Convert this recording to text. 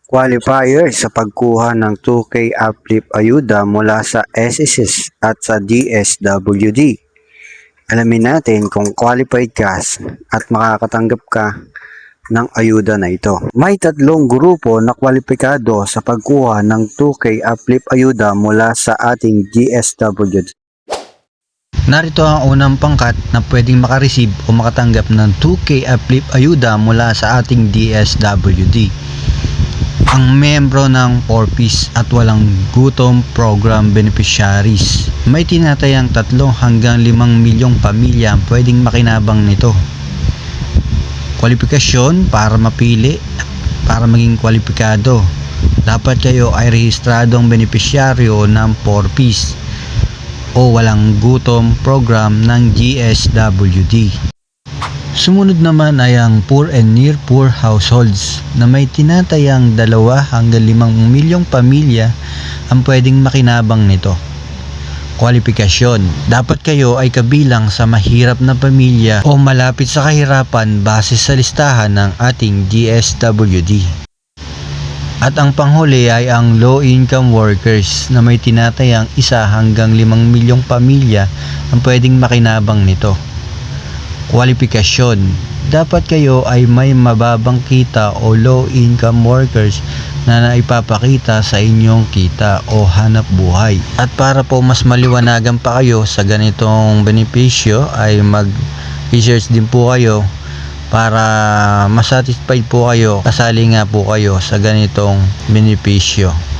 Qualifier sa pagkuha ng 2K uplift ayuda mula sa SSS at sa DSWD. Alamin natin kung qualified ka at makakatanggap ka ng ayuda na ito. May tatlong grupo na kwalipikado sa pagkuha ng 2K uplift ayuda mula sa ating DSWD. Narito ang unang pangkat na pwedeng makareceive o makatanggap ng 2K uplift ayuda mula sa ating DSWD. Ang membro ng 4-piece at walang gutom program beneficiaries. May tinatayang 3 hanggang 5 milyong pamilya ang pwedeng makinabang nito. Kwalifikasyon para mapili at para maging kwalipikado. Dapat kayo ay rehistradong benepisyaryo ng 4-piece o walang gutom program ng DSWD. Sumunod naman ay ang poor and near poor households na may tinatayang 2 hanggang 5 milyong pamilya ang pwedeng makinabang nito. Kwalifikasyon. Dapat kayo ay kabilang sa mahirap na pamilya o malapit sa kahirapan base sa listahan ng ating DSWD. At ang panghuli ay ang low-income workers na may tinatayang 1 hanggang 5 milyong pamilya ang pwedeng makinabang nito. Kwalifikasyon. Dapat kayo ay may mababang kita o low-income workers na naipapakita sa inyong kita o hanap buhay. At para po mas maliwanagan pa kayo sa ganitong benepisyo ay mag-research din po kayo para masatisfied po kayo, kasali nga po kayo sa ganitong benepisyo.